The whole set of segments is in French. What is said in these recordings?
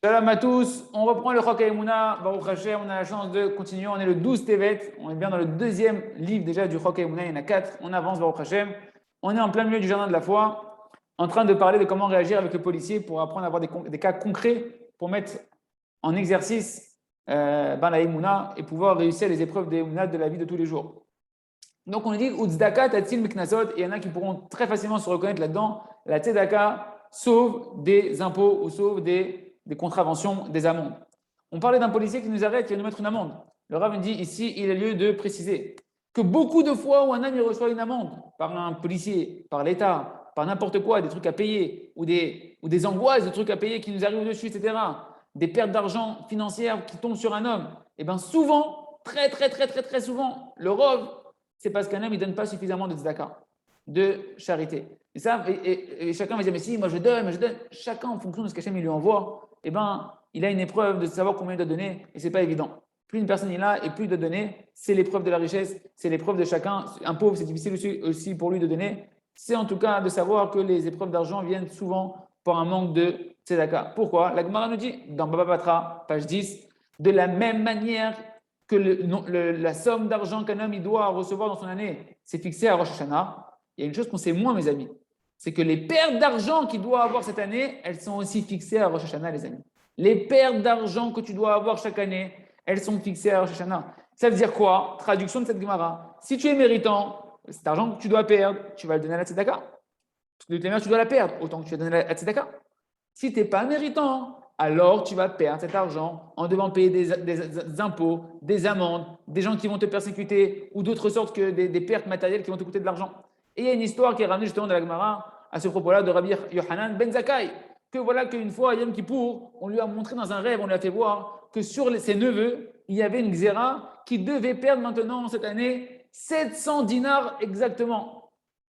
Salam à tous, on reprend le Chok HaEmuna. Baruch Hashem, on a la chance de continuer. On est le 12 Tevet, on est bien dans le deuxième livre déjà du Chok HaEmuna. Il y en a quatre, on avance Baruch Hashem. On est en plein milieu du jardin de la foi, en train de parler de comment réagir avec le policier pour apprendre à avoir des cas concrets pour mettre en exercice la Emuna et pouvoir réussir les épreuves d'Emuna de la vie de tous les jours. Donc on dit Utzdaka Tatsil Miknasot, et il y en a qui pourront très facilement se reconnaître là-dedans. La Tzedaka sauve des impôts ou sauve des contraventions, des amendes. On parlait d'un policier qui nous arrête, qui va nous mettre une amende. Le Rav nous dit ici, il est lieu de préciser que beaucoup de fois où un homme reçoit une amende par un policier, par l'État, par n'importe quoi, des trucs à payer ou des angoisses, des trucs à payer qui nous arrivent dessus, etc., des pertes d'argent financières qui tombent sur un homme, et bien souvent, très souvent, le Rav, c'est parce qu'un homme ne donne pas suffisamment de tzedaka, de charité. Et ça, et chacun va dire, mais si, moi je donne. Chacun, en fonction de ce qu'Hachem lui envoie, eh ben, il a une épreuve de savoir combien il doit donner, et ce n'est pas évident. Plus une personne est là, et plus il doit donner, c'est l'épreuve de la richesse, c'est l'épreuve de chacun. Un pauvre, c'est difficile aussi pour lui de donner. C'est en tout cas de savoir que les épreuves d'argent viennent souvent par un manque de tzedaka. Pourquoi? La Gemara nous dit, dans Baba Batra, page 10, de la même manière que la somme d'argent qu'un homme il doit recevoir dans son année, c'est fixé à Rosh Hashanah, il y a une chose qu'on sait moins, mes amis, c'est que les pertes d'argent qu'il doit avoir cette année, elles sont aussi fixées à Rosh Hashanah, les amis. Les pertes d'argent que tu dois avoir chaque année, elles sont fixées à Rosh Hashanah. Ça veut dire quoi? Traduction de cette Gemara. Si tu es méritant, cet argent que tu dois perdre, tu vas le donner à la Tzedaka. Parce que de toute manière, tu dois la perdre, autant que tu vas donner à la Tzedaka. Si tu n'es pas méritant, alors tu vas perdre cet argent en devant payer des impôts, des amendes, des gens qui vont te persécuter ou d'autres sortes que des pertes matérielles qui vont te coûter de l'argent. Et il y a une histoire qui est ramenée justement de la Gemara à ce propos-là de Rabbi Yohanan ben Zakkai, que voilà qu'une fois, à Yom Kippour, on lui a montré dans un rêve, on lui a fait voir que sur ses neveux, il y avait une xéra qui devait perdre maintenant cette année 700 dinars exactement.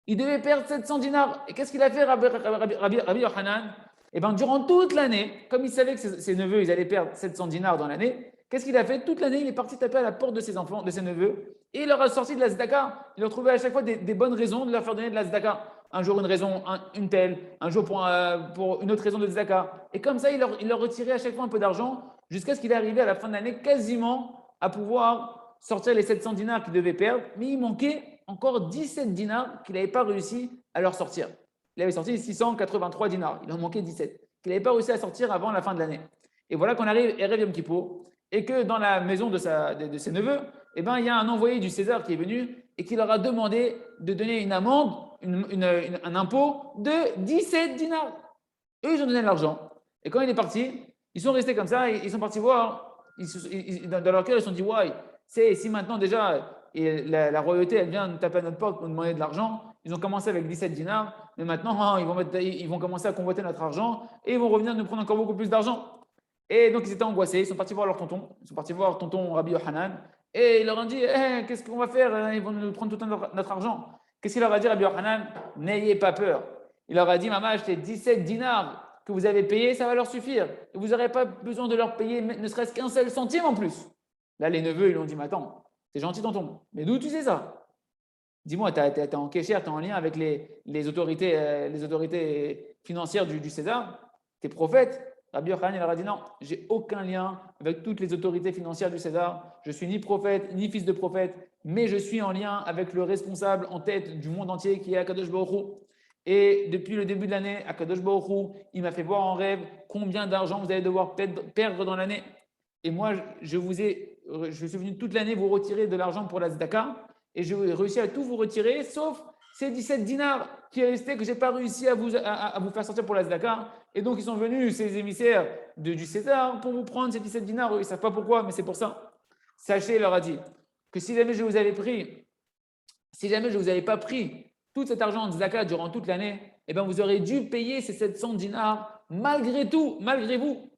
Il devait perdre 700 dinars. Et qu'est-ce qu'il a fait, Rabbi Yohanan? Et bien, durant toute l'année, comme il savait que ses neveux, ils allaient perdre 700 dinars dans l'année, qu'est-ce qu'il a fait? Toute l'année, il est parti taper à la porte de ses enfants, de ses neveux, et il leur a sorti de la zdaka. Il leur trouvait à chaque fois des bonnes raisons de leur faire donner de la zdaka. Un jour, une raison, une telle, un jour pour une autre raison de zdaka. Et comme ça, il leur retirait à chaque fois un peu d'argent, jusqu'à ce qu'il est arrivé à la fin de l'année quasiment à pouvoir sortir les 700 dinars qu'il devait perdre, mais il manquait encore 17 dinars qu'il n'avait pas réussi à leur sortir. Il avait sorti 683 dinars. Il en manquait 17 qu'il n'avait pas réussi à sortir avant la fin de l'année. Et voilà qu'on arrive à Yom Kippour et que dans la maison de ses neveux, eh ben, il y a un envoyé du César qui est venu et qui leur a demandé de donner une amende, un impôt de 17 dinars. Eux, ils ont donné de l'argent. Et quand il est parti, ils sont restés comme ça et ils sont partis voir. Dans leur cœur, ils se sont dit, ouais, si maintenant déjà et la royauté, elle vient nous taper à notre porte pour nous demander de l'argent. Ils ont commencé avec 17 dinars, mais maintenant, hein, ils vont commencer à convoiter notre argent et ils vont revenir nous prendre encore beaucoup plus d'argent. Et donc, ils étaient angoissés. Ils sont partis voir leur tonton. Ils sont partis voir tonton Rabbi Yohanan. Et ils leur ont dit, qu'est-ce qu'on va faire? Ils vont nous prendre tout notre argent. Qu'est-ce qu'il leur a dit, Rabbi Yohanan? N'ayez pas peur. Il leur a dit, maman, achetez 17 dinars que vous avez payés, ça va leur suffire. Et vous n'aurez pas besoin de leur payer ne serait-ce qu'un seul centime en plus. Là, les neveux, ils lui ont dit, mais attends, c'est gentil, tonton. Mais d'où tu sais ça? Dis-moi, tu es en kécher, tu es en lien avec les autorités financières du César? Tu es prophète? Rabbi Yochanan, il leur a dit non, j'ai aucun lien avec toutes les autorités financières du César. Je suis ni prophète, ni fils de prophète, mais je suis en lien avec le responsable en tête du monde entier qui est Akadosh Baruch Hu. Et depuis le début de l'année, Akadosh Baruch Hu, il m'a fait voir en rêve combien d'argent vous allez devoir perdre dans l'année. Et moi, je suis venu toute l'année vous retirer de l'argent pour la Zdaka et j'ai réussi à tout vous retirer, sauf ces 17 dinars qui est resté que je n'ai pas réussi à vous faire sortir pour la Zdaka. Et donc, ils sont venus, ces émissaires du César, pour vous prendre ces 17 dinars. Ils ne savent pas pourquoi, mais c'est pour ça. Sachez, il leur a dit, que si jamais je vous avais pris, si jamais je ne vous avais pas pris tout cet argent en Zdaka durant toute l'année, eh bien, vous aurez dû payer ces 700 dinars malgré tout, malgré vous.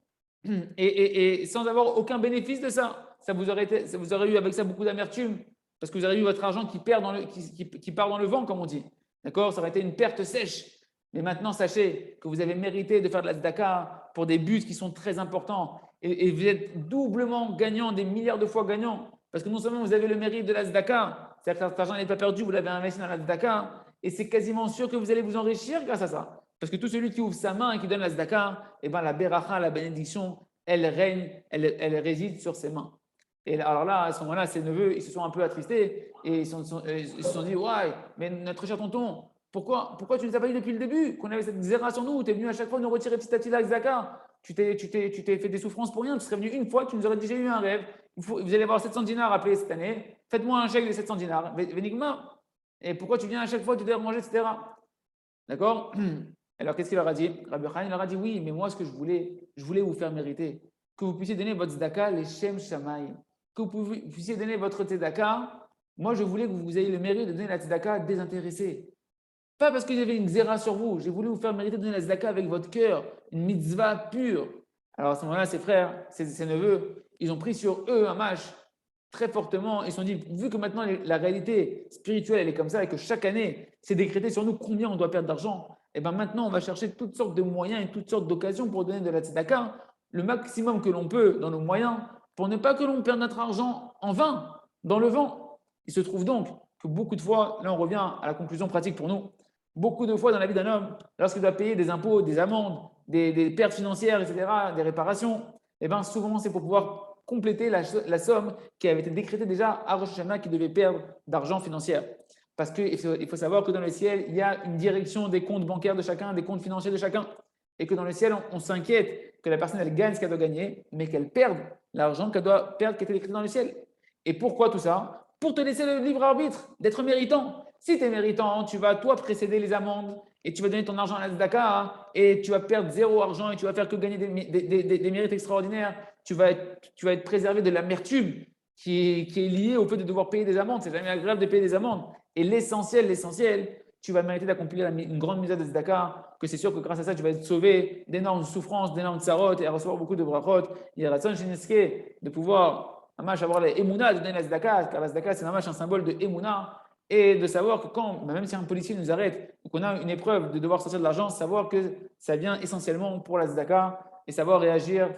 Et sans avoir aucun bénéfice de ça. Vous aurez eu avec ça beaucoup d'amertume, parce que vous aurez eu votre argent qui part dans le vent, comme on dit. D'accord? Ça aurait été une perte sèche. Mais maintenant, sachez que vous avez mérité de faire de la tzedaka pour des buts qui sont très importants. Et vous êtes doublement gagnant, des milliards de fois gagnant. Parce que non seulement vous avez le mérite de la tzedaka, c'est-à-dire que cet argent n'est pas perdu, vous l'avez investi dans la tzedaka, et c'est quasiment sûr que vous allez vous enrichir grâce à ça. Parce que tout celui qui ouvre sa main et qui donne la tzedaka, eh ben, la beracha, la bénédiction, elle règne, elle réside sur ses mains. Et alors là, à ce moment-là, ses neveux, ils se sont un peu attristés et ils se sont dit, ouais, mais notre cher tonton, pourquoi tu ne nous as pas dit depuis le début qu'on avait cette zéra sur nous? Tu es venu à chaque fois nous retirer petit à petit la tzedaka. Tu t'es fait des souffrances pour rien. Tu serais venu une fois, tu nous aurais dit, j'ai eu un rêve. Vous allez avoir 700 dinars à payer cette année. Faites-moi un chèque de 700 dinars. Vénigma. Et pourquoi tu viens à chaque fois, tu dois manger, etc. D'accord? Alors, qu'est-ce qu'il leur a dit? Rabbi Yochanan leur a dit, oui, mais moi, ce que je voulais vous faire mériter, que vous puissiez donner votre tzedaka, les Shem Shamaï, que vous puissiez donner votre tzedaka. Moi, je voulais que vous ayez le mérite de donner la tzedaka désintéressée. Pas parce que j'avais une xéra sur vous, j'ai voulu vous faire mériter de donner la tzedaka avec votre cœur, une mitzvah pure. Alors, à ce moment-là, ses frères, ses neveux, ils ont pris sur eux un match très fortement. Ils se sont dit, vu que maintenant la réalité spirituelle, elle est comme ça et que chaque année, c'est décrété sur nous combien on doit perdre d'argent, et bien maintenant, on va chercher toutes sortes de moyens et toutes sortes d'occasions pour donner de la tzedaka, le maximum que l'on peut dans nos moyens, pour ne pas que l'on perde notre argent en vain, dans le vent. Il se trouve donc que beaucoup de fois, là on revient à la conclusion pratique pour nous, beaucoup de fois dans la vie d'un homme, lorsqu'il doit payer des impôts, des amendes, des pertes financières, etc., des réparations, et bien souvent c'est pour pouvoir compléter la somme qui avait été décrétée déjà à Rosh Hashanah qui devait perdre d'argent financier. Parce qu'il faut savoir que dans le ciel, il y a une direction des comptes bancaires de chacun, des comptes financiers de chacun. Et que dans le ciel, on s'inquiète que la personne, elle gagne ce qu'elle doit gagner, mais qu'elle perde l'argent qu'elle doit perdre qui était décrété dans le ciel. Et pourquoi tout ça? Pour te laisser le libre arbitre, d'être méritant. Si tu es méritant, tu vas toi précéder les amendes et tu vas donner ton argent à la tzedaka et tu vas perdre zéro argent et tu vas faire que gagner des mérites extraordinaires. Tu vas être préservé de l'amertume qui est liée au fait de devoir payer des amendes. C'est jamais agréable de payer des amendes. Et l'essentiel, tu vas mériter d'accomplir une grande misère de tzedaka, que c'est sûr que grâce à ça, tu vas être sauvé d'énormes souffrances, d'énormes tsarot et à recevoir beaucoup de brachot. Il y a Ratson Shiniske de pouvoir avoir les émouna de donner la tzedaka, car la tzedaka, c'est un symbole de émouna. Et de savoir que quand, même si un policier nous arrête ou qu'on a une épreuve de devoir sortir de l'argent, savoir que ça vient essentiellement pour la tzedaka et savoir réagir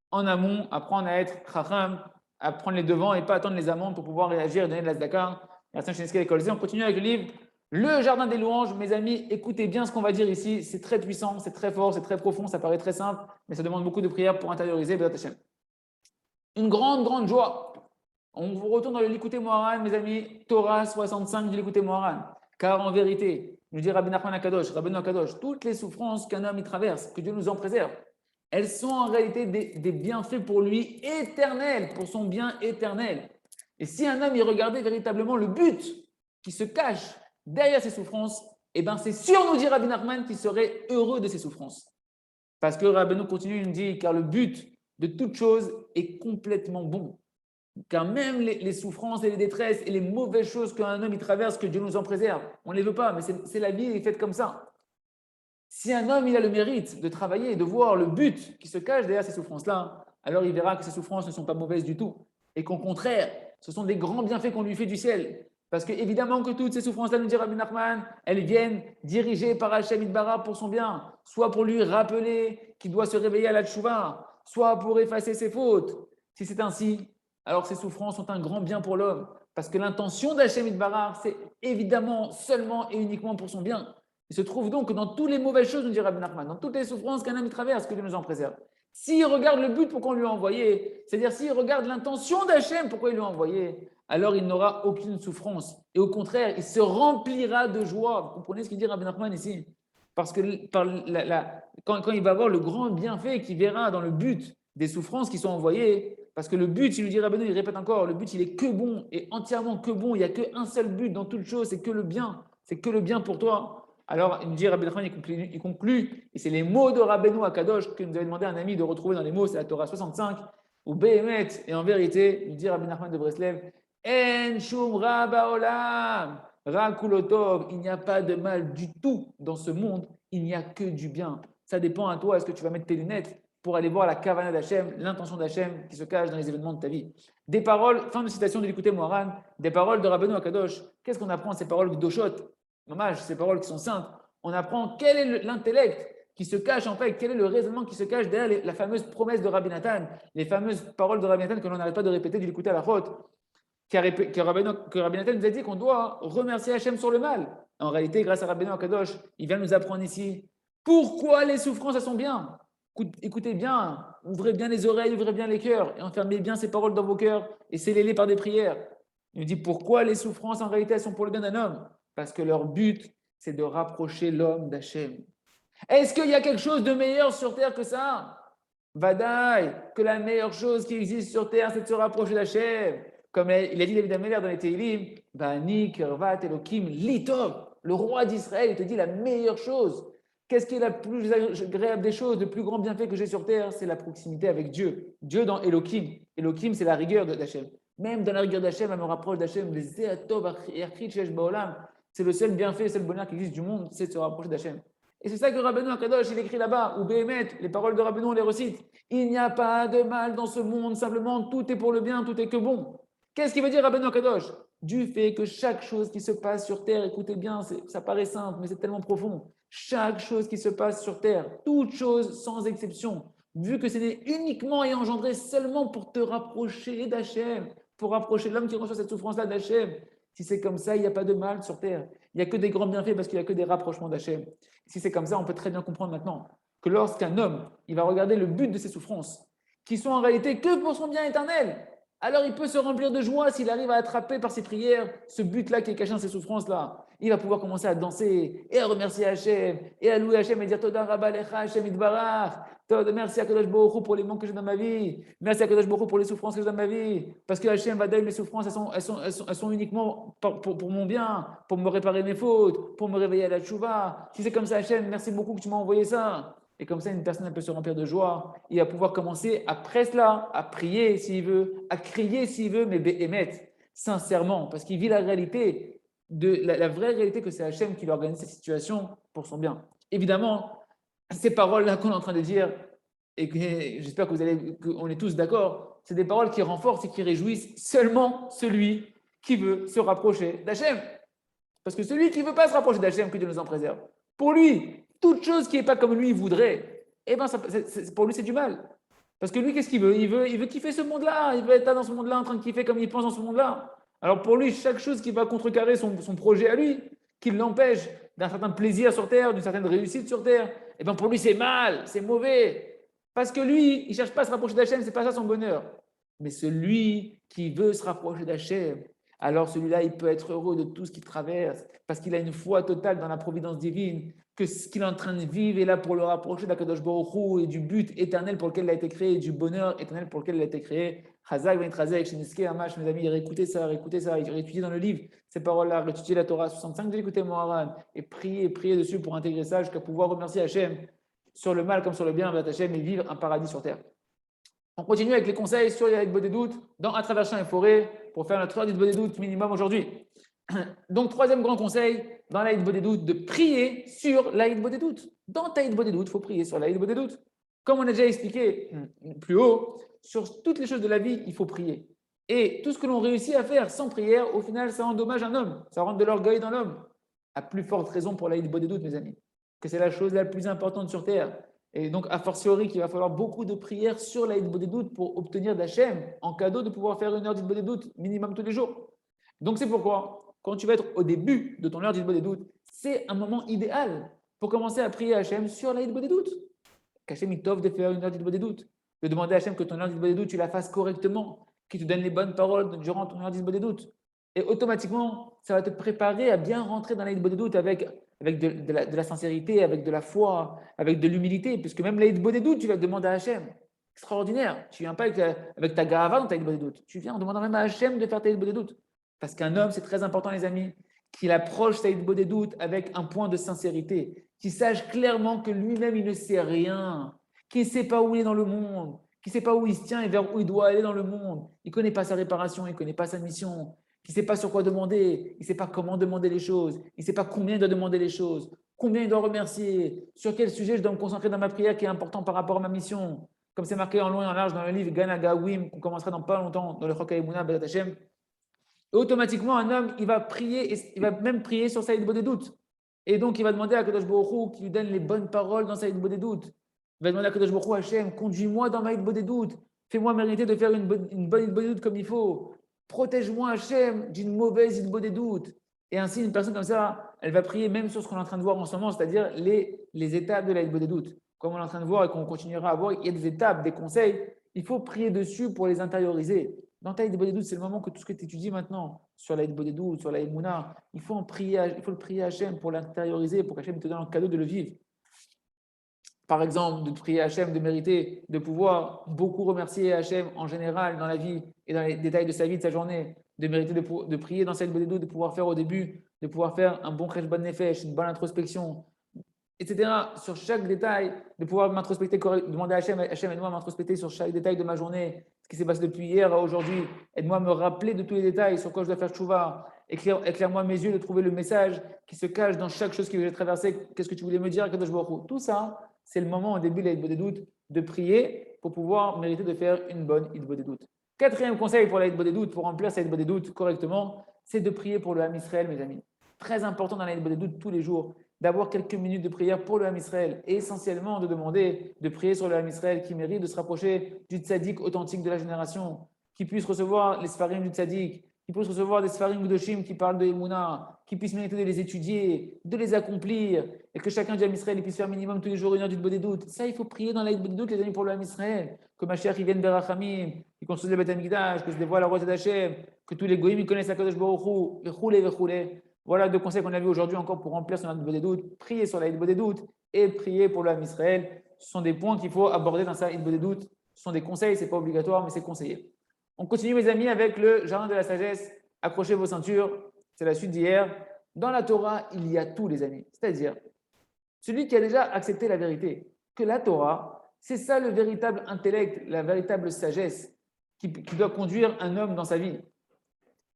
en amont, apprendre à être chacham, à prendre les devants et pas attendre les amendes pour pouvoir réagir et donner de la tzedaka. On continue avec le livre Le Jardin des Louanges. Mes amis, écoutez bien ce qu'on va dire ici. C'est très puissant, c'est très fort, c'est très profond, ça paraît très simple, mais ça demande beaucoup de prières pour intérioriser. Une grande, grande joie. On vous retourne dans le Likutei Moharan, mes amis, Torah 65 du Likutei Moharan. Car en vérité, nous dit Rabbi Nachman Akadosh, Rabbeinu Akadosh, toutes les souffrances qu'un homme y traverse, que Dieu nous en préserve, elles sont en réalité des bienfaits pour lui éternels, pour son bien éternel. Et si un homme y regardait véritablement le but qui se cache derrière ces souffrances, eh bien c'est sûr, nous dit Rabbi Nachman, qu'il serait heureux de ces souffrances. Parce que Rabbeinu continue, il nous dit, car le but de toute chose est complètement bon. Car même les souffrances et les détresses et les mauvaises choses qu'un homme y traverse, que Dieu nous en préserve, on ne les veut pas, mais c'est la vie, elle est faite comme ça. Si un homme il a le mérite de travailler et de voir le but qui se cache derrière ces souffrances-là, alors il verra que ces souffrances ne sont pas mauvaises du tout. Et qu'au contraire, ce sont des grands bienfaits qu'on lui fait du ciel. Parce que évidemment que toutes ces souffrances-là, nous dit Rabbi Nachman, elles viennent dirigées par Hachem Itbarah pour son bien, soit pour lui rappeler qu'il doit se réveiller à la tchouva, soit pour effacer ses fautes. Si c'est ainsi, alors ces souffrances sont un grand bien pour l'homme. Parce que l'intention d'Hachem Itbarah, c'est évidemment seulement et uniquement pour son bien. Il se trouve donc que dans toutes les mauvaises choses, nous dit Rabbi Nachman, dans toutes les souffrances qu'un homme traverse, que Dieu nous en préserve. S'il regarde le but pourquoi on lui a envoyé, c'est-à-dire s'il regarde l'intention d'Hachem pourquoi il lui a envoyé, alors il n'aura aucune souffrance. Et au contraire, il se remplira de joie. Vous comprenez ce qu'il dit Rabbi Nachman ici? Parce que quand il va voir le grand bienfait qu'il verra dans le but des souffrances qui sont envoyées, parce que le but, il lui dit Rabbeinu, il répète encore, le but il est que bon et entièrement que bon. Il n'y a qu'un seul but dans toute chose, c'est que le bien. C'est que le bien pour toi. Alors, il me dit, Rabbi Nachman, il conclut, et c'est les mots de Rabbeinu Akadosh que nous avait demandé à un ami de retrouver dans les mots, c'est la Torah 65, où Behemet, et en vérité, il dit Rabbi Nachman de Breslev, En shum ra baolam, ra kulotov, il n'y a pas de mal du tout dans ce monde, il n'y a que du bien. Ça dépend à toi, est-ce que tu vas mettre tes lunettes pour aller voir la kavana d'Hachem, l'intention d'Hachem qui se cache dans les événements de ta vie. Des paroles, fin de citation de l'Ikouté Moharan, des paroles de Rabbeinu Akadosh. Qu'est-ce qu'on apprend à ces paroles Gdoshot? Dommage, ces paroles qui sont saintes, on apprend quel est l'intellect qui se cache en fait, quel est le raisonnement qui se cache derrière la fameuse promesse de Rabbi Nathan, les fameuses paroles de Rabbi Nathan que l'on n'arrête pas de répéter du l'écouter à la faute, que Rabbi Nathan nous a dit qu'on doit remercier Hachem sur le mal. En réalité, grâce à Rabbeinu Akadosh, il vient nous apprendre ici Pourquoi les souffrances, elles sont bien? Écoutez bien, ouvrez bien les oreilles, ouvrez bien les cœurs et enfermez bien ces paroles dans vos cœurs et scellez-les par des prières. Il nous dit pourquoi les souffrances, en réalité, elles sont pour le bien d'un homme? Parce que leur but, c'est de rapprocher l'homme d'Hachem. Est-ce qu'il y a quelque chose de meilleur sur terre que ça? Vadaï, que la meilleure chose qui existe sur terre, c'est de se rapprocher d'Hachem. Comme il a dit David Améler dans les Teilim, Bani, Kervat, Elohim, Litov, le roi d'Israël, il te dit la meilleure chose. Qu'est-ce qui est la plus agréable des choses, le plus grand bienfait que j'ai sur terre? C'est la proximité avec Dieu. Dieu dans Elohim. Elohim, c'est la rigueur d'Hachem. Même dans la rigueur d'Hachem, elle me rapproche d'Hachem. C'est le seul bienfait, le seul bonheur qui existe du monde, c'est de se rapprocher d'Hachem. Et c'est ça que Rabbeinu Akadosh, il écrit là-bas, ou Béhémet, les paroles de Rabbeinu, on les recite. Il n'y a pas de mal dans ce monde, simplement tout est pour le bien, tout est que bon. Qu'est-ce qu'il veut dire Rabbeinu Akadosh? Du fait que chaque chose qui se passe sur terre, écoutez bien, ça paraît simple, mais c'est tellement profond. Chaque chose qui se passe sur terre, toute chose sans exception, vu que c'est uniquement et engendré seulement pour te rapprocher d'Hachem, pour rapprocher l'homme qui reçoit cette souffrance-là d'Hachem. Si c'est comme ça, il n'y a pas de mal sur terre. Il n'y a que des grands bienfaits parce qu'il n'y a que des rapprochements d'Hachem. Si c'est comme ça, on peut très bien comprendre maintenant que lorsqu'un homme, il va regarder le but de ses souffrances, qui sont en réalité que pour son bien éternel, alors il peut se remplir de joie s'il arrive à attraper par ses prières ce but-là qui est caché dans ses souffrances-là. Il va pouvoir commencer à danser et à remercier Hachem et à louer Hachem et dire Toda Rabba Lecha Hachem Itbarach. Merci à Kadosh Baruch Hu pour les manques que j'ai dans ma vie. Merci à Kadosh Baruch Hu pour les souffrances que j'ai dans ma vie. Parce que Hachem va donner mes souffrances, elles sont uniquement pour mon bien, pour me réparer mes fautes, pour me réveiller à la tchouva. Si c'est comme ça, Hachem, merci beaucoup que tu m'as envoyé ça. Et comme ça, une personne elle peut se remplir de joie. Il va pouvoir commencer après cela à prier s'il veut, à crier s'il veut, mais émettre sincèrement, parce qu'il vit la réalité, la vraie réalité que c'est Hachem qui lui organise cette situation pour son bien. Évidemment, ces paroles-là qu'on est en train de dire, et que j'espère qu'on est tous d'accord, c'est des paroles qui renforcent et qui réjouissent seulement celui qui veut se rapprocher d'Hachem. Parce que celui qui ne veut pas se rapprocher d'Hachem, que Dieu nous en préserve, pour lui, toute chose qui n'est pas comme lui voudrait, eh ben pour lui, c'est du mal. Parce que lui, qu'est-ce qu'il veut? Il veut kiffer ce monde-là. Il veut être là dans ce monde-là en train de kiffer comme il pense dans ce monde-là. Alors pour lui, chaque chose qui va contrecarrer son projet à lui, qui l'empêche d'un certain plaisir sur Terre, d'une certaine réussite sur Terre, eh ben pour lui, c'est mal, c'est mauvais. Parce que lui, il ne cherche pas à se rapprocher d'Hachem, ce n'est pas ça son bonheur. Mais celui qui veut se rapprocher d'Hachem, alors celui-là, il peut être heureux de tout ce qu'il traverse, parce qu'il a une foi totale dans la providence divine, que ce qu'il est en train de vivre est là pour le rapprocher d'Akadosh Baruch Hu et du but éternel pour lequel il a été créé, et du bonheur éternel pour lequel il a été créé. Chazak, Ben Chazak, Sheniske, Hamash, mes amis, réécoutez ça, réétudiez dans le livre ces paroles-là, réétudiez la Torah 65 de l'écouter Moharan, et priez dessus pour intégrer ça jusqu'à pouvoir remercier Hachem sur le mal comme sur le bien, avec Hachem, et vivre un paradis sur terre. On continue avec les conseils sur l'Aïd Bodédout dans À travers champs et forêts pour faire notre heure d'Aïd Bodédout minimum aujourd'hui. Donc, troisième grand conseil dans l'Aïd Bodédout, de prier sur l'Aïd Bodédout. Dans ta Aïd Bodédout, il faut prier sur l'Aïd Bodédout. Comme on a déjà expliqué plus haut, sur toutes les choses de la vie, il faut prier. Et tout ce que l'on réussit à faire sans prière, au final, ça endommage un homme. Ça rentre de l'orgueil dans l'homme. À plus forte raison pour l'Aïd Bodédout, mes amis, que c'est la chose la plus importante sur terre. Et donc, a fortiori, qu'il va falloir beaucoup de prières sur l'Aïd Bodédout pour obtenir d'Hachem en cadeau de pouvoir faire une heure d'Aïd Bodédout minimum tous les jours. Donc, c'est pourquoi, quand tu vas être au début de ton heure d'Aïd Bodédout, c'est un moment idéal pour commencer à prier à Hachem sur l'Aïd Bodédout. Qu'Hachem il t'offre de faire une heure d'Aïd Bodédout, de demander à Hachem que ton heure d'Aïd Bodédout, tu la fasses correctement, qu'il te donne les bonnes paroles durant ton heure d'Aïd Bodédout. Et automatiquement, ça va te préparer à bien rentrer dans l'Aïd Bodédout avec de la sincérité, avec de la foi, avec de l'humilité, puisque même l'Aïd Bodédout, tu vas demander à Hachem. Extraordinaire. Tu ne viens pas avec ta gava dans ta Aïd Bodédout. Tu viens en demandant même à Hachem de faire ta Aïd Bodédout. Parce qu'un homme, c'est très important, les amis, qu'il approche sa Aïd Bodédout avec un point de sincérité, qu'il sache clairement que lui-même, il ne sait rien, qu'il ne sait pas où il est dans le monde, qu'il ne sait pas où il se tient et vers où il doit aller dans le monde. Il ne connaît pas sa réparation, il ne connaît pas sa mission. Qui ne sait pas sur quoi demander, il ne sait pas comment demander les choses, il ne sait pas combien il doit demander les choses, combien il doit remercier, sur quel sujet je dois me concentrer dans ma prière qui est important par rapport à ma mission. Comme c'est marqué en long et en large dans le livre Ganaga Wim, qu'on commencera dans pas longtemps, dans le Chok HaEmunah Bezrat Hashem. Et automatiquement, un homme, il va prier, il va même prier sur sa Aïd Bodédout. Et donc, il va demander à Kadosh Baruch Hu qui lui donne les bonnes paroles dans sa Aïd Bodédout. Il va demander à Kadosh Baruch Hu, Hashem, conduis-moi dans ma Aïd Bodédout, fais-moi mériter de faire une bonne Aïd Bodédout comme il faut. Protège-moi, Hachem, d'une mauvaise Aïd Bodédout. Et ainsi, une personne comme ça, elle va prier même sur ce qu'on est en train de voir en ce moment, c'est-à-dire les étapes de la des doutes. Comme on est en train de voir et qu'on continuera à voir, il y a des étapes, des conseils. Il faut prier dessus pour les intérioriser. Dans ta des doutes, c'est le moment que tout ce que tu étudies maintenant sur la des doutes, sur la Emouna, il faut le prier à Hachem pour l'intérioriser, pour qu'Hachem te donne le cadeau de le vivre. Par exemple, de prier Hachem, de mériter, de pouvoir beaucoup remercier Hachem en général dans la vie et dans les détails de sa vie, de sa journée, de mériter de prier dans cette bodédou, de pouvoir faire au début, de pouvoir faire un bon Cheshbon Nefesh, une bonne introspection, etc. Sur chaque détail, de pouvoir m'introspecter, demander à Hachem, Hachem, aide-moi à m'introspecter sur chaque détail de ma journée, ce qui s'est passé depuis hier à aujourd'hui, aide-moi à me rappeler de tous les détails sur quoi je dois faire tchouva, éclaire-moi mes yeux de trouver le message qui se cache dans chaque chose que j'ai traversée, qu'est-ce que tu voulais me dire, Kadosh Baruch Hu. Tout ça, c'est le moment au début de la doutes de prier pour pouvoir mériter de faire une bonne doutes. Quatrième conseil pour la doutes, pour remplir cette doutes correctement, c'est de prier pour le Ham Israël, mes amis. Très important dans la doutes tous les jours, d'avoir quelques minutes de prière pour le Ham Israël et essentiellement de demander de prier sur le Ham Israël qui mérite de se rapprocher du tzaddik authentique de la génération, qui puisse recevoir les sfarim du tzaddik, qui puisse recevoir des sfarim gdoshim qui parlent de Emouna, qui puisse mériter de les étudier, de les accomplir, et que chacun du Ham Israël puisse faire minimum tous les jours une heure du doutes. Ça, il faut prier dans la doutes, les amis, pour le Ham Israël, que Mashiach il vienne Berachamim, qu'il construise le Beth Amikdash, que se dévoile la roi d'Hachem, que tous les goyim ils connaissent la Kadosh Baruch Hu, et voilà deux conseils qu'on a vus aujourd'hui encore pour remplir son Hitbod des doutes. Prier sur la Hitbod des doutes et prier pour le Ham Israël. Ce sont des points qu'il faut aborder dans sa Hitbod des doutes. Ce sont des conseils, ce n'est pas obligatoire, mais c'est conseillé. On continue, mes amis, avec le jardin de la sagesse. Accrochez vos ceintures. C'est la suite d'hier. Dans la Torah, il y a tout, les amis. C'est-à-dire, celui qui a déjà accepté la vérité, que la Torah, c'est ça le véritable intellect, la véritable sagesse qui doit conduire un homme dans sa vie.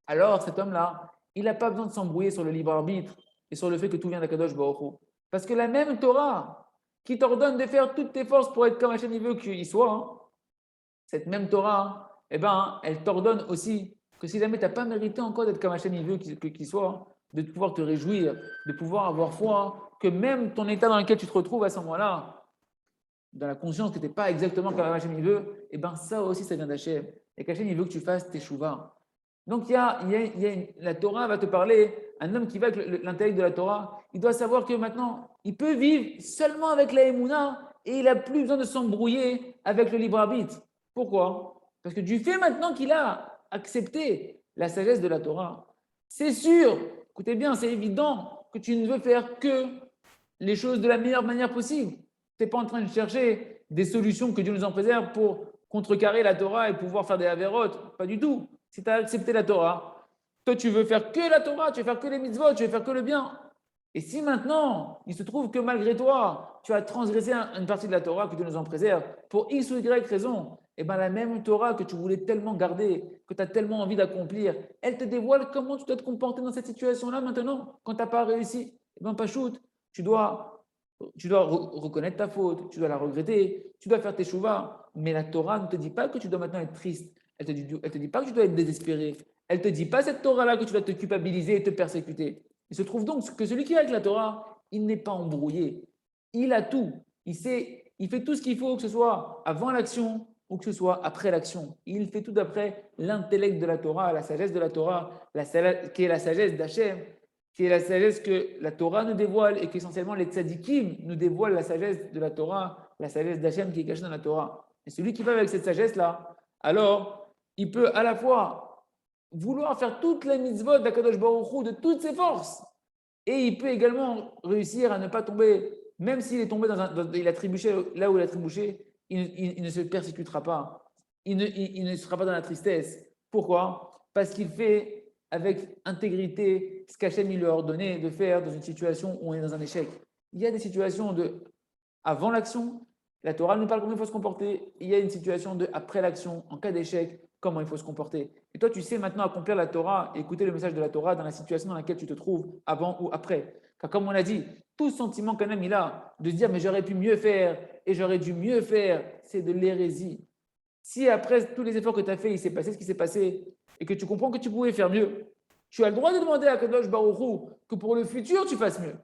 Alors, cet homme-là, il n'a pas besoin de s'embrouiller sur le libre arbitre et sur le fait que tout vient d'Akadosh Baruch Hu. Parce que la même Torah qui t'ordonne de faire toutes tes forces pour être comme Hachem veut qu'il soit, cette même Torah, elle t'ordonne aussi que si jamais tu n'as pas mérité encore d'être comme Hachem veut qu'il soit, de pouvoir te réjouir, de pouvoir avoir foi, que même ton état dans lequel tu te retrouves à ce moment-là, dans la conscience que tu n'es pas exactement comme Hachem veut, ça aussi, ça vient d'Hachem. Et qu'Hachem veut que tu fasses tes chouvas. Donc, la Torah va te parler, un homme qui va avec l'intellect de la Torah, il doit savoir que maintenant, il peut vivre seulement avec la Emouna et il n'a plus besoin de s'embrouiller avec le libre arbitre. Pourquoi? Parce que du fait maintenant qu'il a accepté la sagesse de la Torah, c'est sûr, écoutez bien, c'est évident que tu ne veux faire que les choses de la meilleure manière possible. Tu n'es pas en train de chercher des solutions que Dieu nous en préserve pour contrecarrer la Torah et pouvoir faire des avérotes. Pas du tout. Si tu as accepté la Torah, toi tu veux faire que la Torah, tu veux faire que les mitzvot, tu veux faire que le bien. Et si maintenant, il se trouve que malgré toi, tu as transgressé une partie de la Torah, que Dieu nous en préserve, pour X ou Y raison, la même Torah que tu voulais tellement garder, que tu as tellement envie d'accomplir, elle te dévoile comment tu dois te comporter dans cette situation-là maintenant, quand tu n'as pas réussi. Pas shoot, tu dois reconnaître ta faute, tu dois la regretter, tu dois faire tes chouvas, mais la Torah ne te dit pas que tu dois maintenant être triste. Elle ne te dit pas que tu dois être désespéré. Elle ne te dit pas cette Torah-là que tu dois te culpabiliser et te persécuter. Il se trouve donc que celui qui est avec la Torah, il n'est pas embrouillé. Il a tout. Il fait tout ce qu'il faut, que ce soit avant l'action ou que ce soit après l'action. Il fait tout d'après l'intellect de la Torah, la sagesse de la Torah, qui est la sagesse d'Hachem, qui est la sagesse que la Torah nous dévoile et qu'essentiellement les tzadikim nous dévoilent la sagesse de la Torah, la sagesse d'Hachem qui est cachée dans la Torah. Et celui qui va avec cette sagesse-là, alors il peut à la fois vouloir faire toutes les mitzvot d'Akadosh Baruch Hu de toutes ses forces, et il peut également réussir à ne pas tomber, même s'il est tombé il a trébuché là où il a trébuché, il ne se persécutera pas, il ne sera pas dans la tristesse. Pourquoi? Parce qu'il fait avec intégrité ce qu'Hachem lui a ordonné de faire dans une situation où on est dans un échec. Il y a des situations avant l'action, la Torah nous parle comment il faut se comporter, il y a une situation après l'action, en cas d'échec, comment il faut se comporter. Et toi, tu sais maintenant accomplir la Torah et écouter le message de la Torah dans la situation dans laquelle tu te trouves, avant ou après. Car comme on l'a dit, tout sentiment qu'un homme il a de se dire mais j'aurais pu mieux faire et j'aurais dû mieux faire, c'est de l'hérésie. Si après tous les efforts que tu as fait, il s'est passé ce qui s'est passé et que tu comprends que tu pouvais faire mieux, tu as le droit de demander à Kadosh Baruch Hu que pour le futur tu fasses mieux.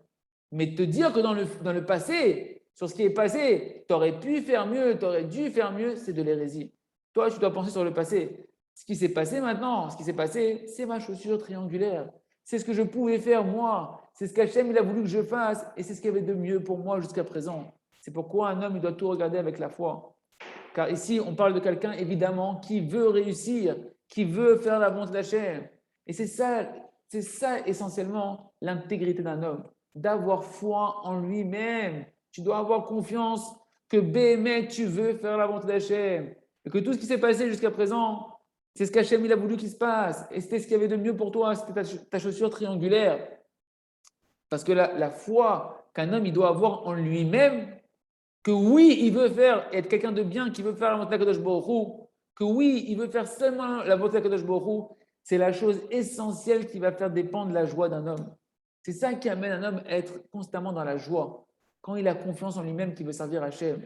Mais te dire que dans le passé, sur ce qui est passé, tu aurais pu faire mieux, tu aurais dû faire mieux, c'est de l'hérésie. Toi, tu dois penser sur le passé. Ce qui s'est passé maintenant, ce qui s'est passé, c'est ma chaussure triangulaire. C'est ce que je pouvais faire moi. C'est ce qu'Hachem il a voulu que je fasse et c'est ce qu'il y avait de mieux pour moi jusqu'à présent. C'est pourquoi un homme il doit tout regarder avec la foi. Car ici, on parle de quelqu'un évidemment qui veut réussir, qui veut faire la volonté d'Hachem. Et c'est ça essentiellement l'intégrité d'un homme, d'avoir foi en lui-même. Tu dois avoir confiance que Béhémet, tu veux faire la volonté d'Hachem. Et que tout ce qui s'est passé jusqu'à présent, c'est ce qu'Hachem il a voulu qu'il se passe. Et c'était ce qu'il y avait de mieux pour toi, c'était ta chaussure triangulaire. Parce que la foi qu'un homme il doit avoir en lui-même, que oui, il veut faire être quelqu'un de bien, qui veut faire la volonté d'Akadosh Baruch Hu, que oui, il veut faire seulement la volonté d'Akadosh Baruch Hu, c'est la chose essentielle qui va faire dépendre la joie d'un homme. C'est ça qui amène un homme à être constamment dans la joie, quand il a confiance en lui-même qu'il veut servir Hachem.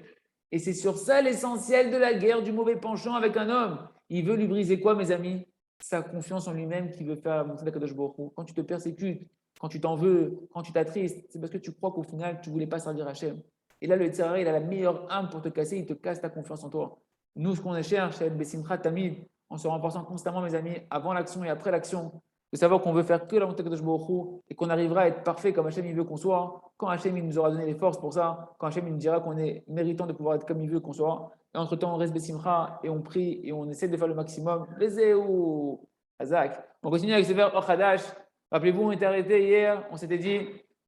Et c'est sur ça l'essentiel de la guerre du mauvais penchant avec un homme. Il veut lui briser quoi, mes amis? Sa confiance en lui-même qui veut faire la volonté d'Akadosh Baruch Hu. Quand tu te persécutes, quand tu t'en veux, quand tu t'attristes, c'est parce que tu crois qu'au final, tu ne voulais pas servir Hachem. Et là, le Tzara, il a la meilleure âme pour te casser, il te casse ta confiance en toi. Nous, ce qu'on cherche, c'est Bessimcha Tamid, en se renforçant constamment, mes amis, avant l'action et après l'action, de savoir qu'on veut faire que la volonté de Baruch Hu et qu'on arrivera à être parfait comme Hachem il veut qu'on soit, quand Hachem il nous aura donné les forces pour ça, quand Hachem il nous dira qu'on est méritant de pouvoir être comme il veut qu'on soit. Et entre-temps, on reste Bessimcha et on prie et on essaie de faire le maximum. Bezéou, Azak. On continue avec ce vers Ochadash. Rappelez-vous, on était arrêté hier, on s'était dit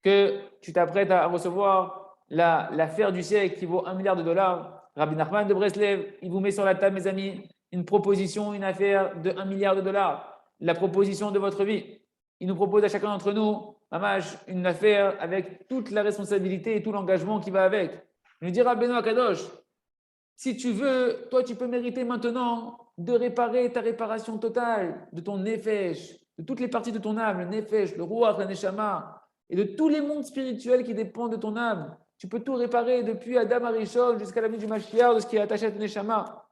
que tu t'apprêtes à recevoir l'affaire du siècle qui vaut $1 milliard. Rabbi Nachman de Breslev, il vous met sur la table, mes amis, une proposition, une affaire de $1 milliard. La proposition de votre vie. Il nous propose à chacun d'entre nous, Mamash, une affaire avec toute la responsabilité et tout l'engagement qui va avec. Il nous dit Rabbeinu Akadosh, si tu veux, toi, tu peux mériter maintenant de réparer ta réparation totale de ton nefesh, de toutes les parties de ton âme, le nefesh, le ruach, la neshama, et de tous les mondes spirituels qui dépendent de ton âme. Tu peux tout réparer depuis Adam Arishon jusqu'à la vie du Mashiach, de ce qui est attaché à ton neshama.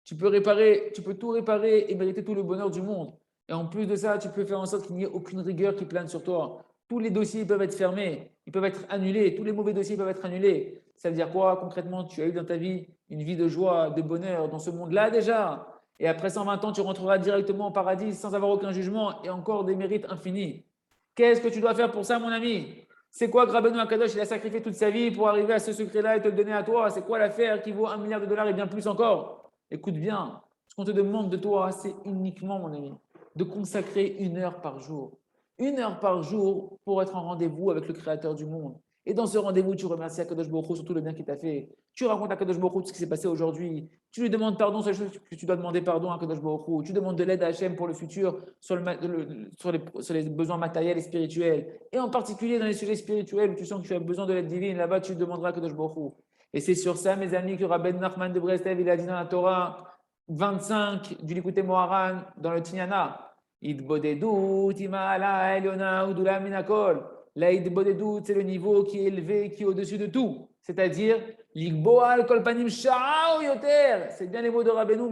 Tu peux tout réparer et mériter tout le bonheur du monde. Et en plus de ça, tu peux faire en sorte qu'il n'y ait aucune rigueur qui plane sur toi. Tous les dossiers peuvent être fermés, ils peuvent être annulés, tous les mauvais dossiers peuvent être annulés. Ça veut dire quoi concrètement? Tu as eu dans ta vie une vie de joie, de bonheur dans ce monde-là déjà. Et après 120 ans, tu rentreras directement au paradis sans avoir aucun jugement et encore des mérites infinis. Qu'est-ce que tu dois faire pour ça, mon ami? C'est quoi que Rabbeinu Akadosh, il a sacrifié toute sa vie pour arriver à ce secret-là et te le donner à toi? C'est quoi l'affaire qui vaut $1 milliard et bien plus encore? Écoute bien, ce qu'on te demande de toi, c'est uniquement, mon ami, de consacrer 1 heure par jour. 1 heure par jour pour être en rendez-vous avec le Créateur du monde. Et dans ce rendez-vous, tu remercies Akadosh Baruch Hu sur tout le bien qu'il t'a fait. Tu racontes à Akadosh Baruch Hu ce qui s'est passé aujourd'hui. Tu lui demandes pardon sur les choses que tu dois demander pardon à Akadosh Baruch Hu. Tu demandes de l'aide à Hachem pour le futur sur les besoins matériels et spirituels. Et en particulier dans les sujets spirituels où tu sens que tu as besoin de l'aide divine, là-bas tu demanderas à Akadosh Baruch Hu. Et c'est sur ça, mes amis, que Rabbi Nachman de Breslev, il a dit dans la Torah 25 du Likutei Moharan, dans le Tignana, Idbodedut, Imala, Eliona, Udula, Minakol. La Idbodedut, c'est le niveau qui est élevé, qui est au-dessus de tout. C'est-à-dire, Ligboal, Kolpanim, Sha'au, Yoter. C'est bien les mots de Rabbeinu,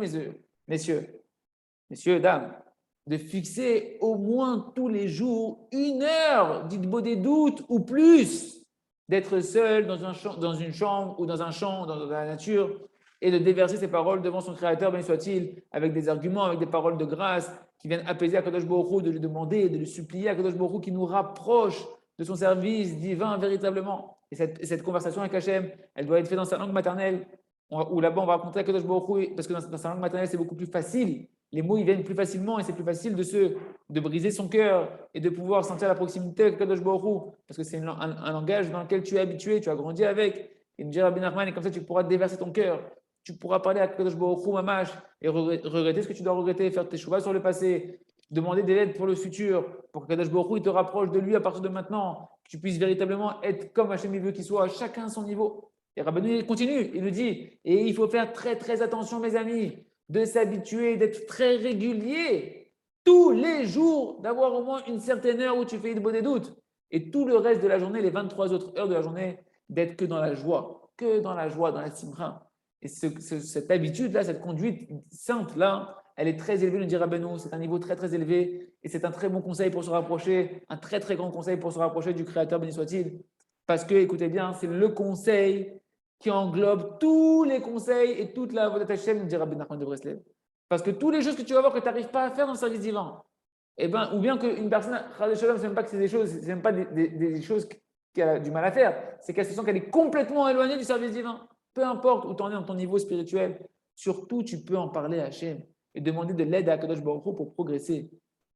messieurs, dames. De fixer au moins tous les jours 1 heure d'Idbodedut ou plus. D'être seul dans une chambre ou dans un champ, dans la nature, et de déverser ses paroles devant son Créateur, bien soit-il, avec des arguments, avec des paroles de grâce qui viennent apaiser Akadosh Baruch Hu, de lui demander, de lui supplier Akadosh Baruch Hu qui nous rapproche de son service divin véritablement. Et cette conversation avec Hachem, elle doit être faite dans sa langue maternelle, où là-bas on va rencontrer Akadosh Baruch Hu, parce que dans sa langue maternelle c'est beaucoup plus facile. Les mots ils viennent plus facilement et c'est plus facile de briser son cœur et de pouvoir sentir la proximité avec Akadosh Baruch Hu, parce que c'est un langage dans lequel tu es habitué, tu as grandi avec. Et me dire Rabbi Nachman, et comme ça tu pourras déverser ton cœur. Tu pourras parler à Kadosh Baruch Hu Mamash et regretter ce que tu dois regretter, faire tes choix sur le passé, demander de l'aide pour le futur, pour que Kadosh Baruch Hu te rapproche de lui à partir de maintenant, que tu puisses véritablement être comme Hachem veut qu'il soit, chacun à son niveau. Et Rabbeinu il continue, il nous dit, et il faut faire très très attention mes amis, de s'habituer, d'être très régulier, tous les jours, d'avoir au moins une certaine heure où tu fais une bonne doute, et tout le reste de la journée, les 23 autres heures de la journée, d'être que dans la joie, dans la simra. Et cette habitude-là, cette conduite simple-là, elle est très élevée, nous dit Rabbeinu, c'est un niveau très très élevé et c'est un très bon conseil pour se rapprocher, un très très grand conseil pour se rapprocher du Créateur, béni soit-il. Parce que, écoutez bien, c'est le conseil qui englobe tous les conseils et toute la voie de Hachem, nous dit Rabbi Nachman de Breslev. Parce que toutes les choses que tu vas voir que tu n'arrives pas à faire dans le service divin, eh ben, ou bien qu'une personne, c'est même pas que c'est des choses, c'est même pas des choses qu'elle a du mal à faire, c'est qu'elle se sent qu'elle est complètement éloignée du service divin. Peu importe où tu en es dans ton niveau spirituel, surtout tu peux en parler à Hachem et demander de l'aide à Kadosh Baruch Hu pour progresser.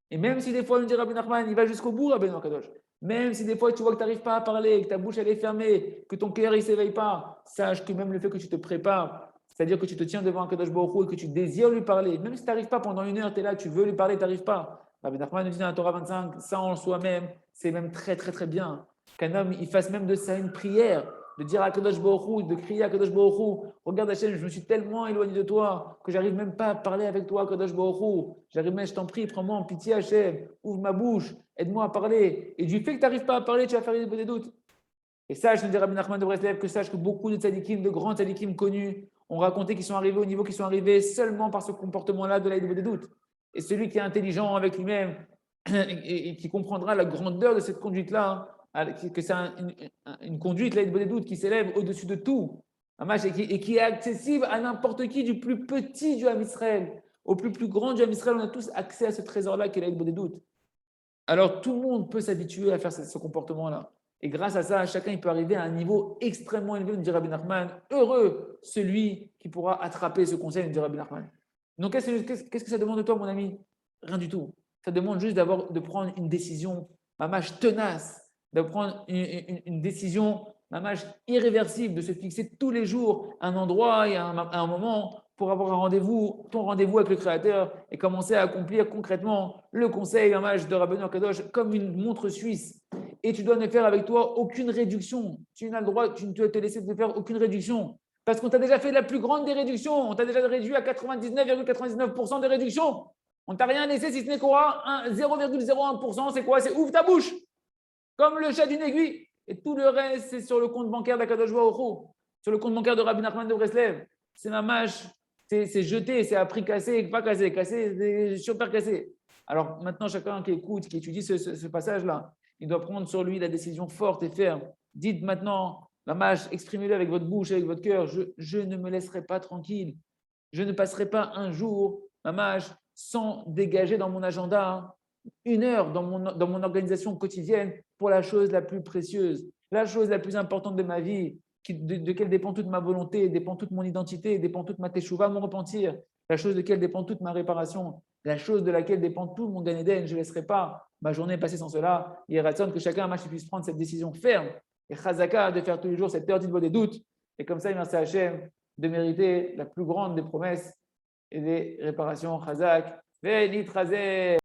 Et même si des fois, il me dit Rabbi Nachman, il va jusqu'au bout, Rabbi Kadosh. Même si des fois tu vois que tu n'arrives pas à parler, que ta bouche elle est fermée, que ton cœur il ne s'éveille pas, sache que même le fait que tu te prépares, c'est-à-dire que tu te tiens devant un Kadosh Baruch Hu et que tu désires lui parler, même si tu n'arrives pas pendant une heure, tu es là, tu veux lui parler, tu n'arrives pas. Rabbi Nachman nous dit dans la Torah 25, ça en soi-même, c'est même très très très bien. Qu'un homme il fasse même de ça une prière, de dire à Kadosh Baruch Hu, de crier à Kadosh Baruch Hu, regarde Hachem, je me suis tellement éloigné de toi que j'arrive même pas à parler avec toi, Kadosh Baruch Hu. J'arrive même, je t'en prie, prends-moi en pitié Hachem, ouvre ma bouche, aide-moi à parler. Et du fait que tu n'arrives pas à parler, tu vas faire des doutes. Et sache, nous dit Rabbi Nachman de Breslev, que sache que beaucoup de tzadikim, de grands tzadikim connus, ont raconté qu'ils sont arrivés au niveau qu'ils sont arrivés seulement par ce comportement-là de l'aide des doutes. Et celui qui est intelligent avec lui-même et qui comprendra la grandeur de cette conduite-là, que c'est une conduite, l'aide des doutes, qui s'élève au-dessus de tout, et qui est accessible à n'importe qui, du plus petit du Ham Israël au plus grand du Ham Israël. On a tous accès à ce trésor-là qui est l'aide des doutes. Alors tout le monde peut s'habituer à faire ce comportement-là. Et grâce à ça, chacun il peut arriver à un niveau extrêmement élevé, nous dit Rabbi Nachman. Heureux celui qui pourra attraper ce conseil, nous dit Rabbi Nachman. Donc qu'est-ce que ça demande de toi, mon ami? Rien du tout. Ça demande juste de prendre une décision, mamache tenace, de prendre une décision, mamache irréversible, de se fixer tous les jours un endroit et un moment pour avoir un rendez-vous, ton rendez-vous avec le Créateur et commencer à accomplir concrètement le conseil, mamache de Rabbeinu Akadosh comme une montre suisse. Et tu dois ne faire avec toi aucune réduction. Tu n'as le droit, tu ne dois te laisser de faire aucune réduction. Parce qu'on t'a déjà fait la plus grande des réductions. On t'a déjà réduit à 99,99% de réduction. On t'a rien laissé si ce n'est quoi 0,01%. C'est quoi? C'est ouvre ta bouche. Comme le chat d'une aiguille. Et tout le reste, c'est sur le compte bancaire d'Akadosh Baruch Hu, sur le compte bancaire de Rabbi Nachman de Breslev. C'est ma mâche, c'est jeté, c'est à prix cassé, pas cassé, cassé, c'est super cassé. Alors maintenant, chacun qui écoute, qui étudie ce passage-là, il doit prendre sur lui la décision forte et ferme. Dites maintenant, la mâche, exprimez-le avec votre bouche, avec votre cœur. Je ne me laisserai pas tranquille. Je ne passerai pas un jour, ma mâche, sans dégager dans mon agenda une heure dans mon organisation quotidienne pour la chose la plus précieuse, la chose la plus importante de ma vie, de laquelle dépend toute ma volonté, dépend toute mon identité, dépend toute ma teshuva, mon repentir, la chose de laquelle dépend toute ma réparation, la chose de laquelle dépend tout mon Gan Eden. Je ne laisserai pas ma journée passer sans cela. Il raisonne que chacun puisse prendre cette décision ferme et chazaka de faire tous les jours cette heure des doutes. Et comme ça, il merci à Hachem de mériter la plus grande des promesses et des réparations. Chazak, Vélit Razé.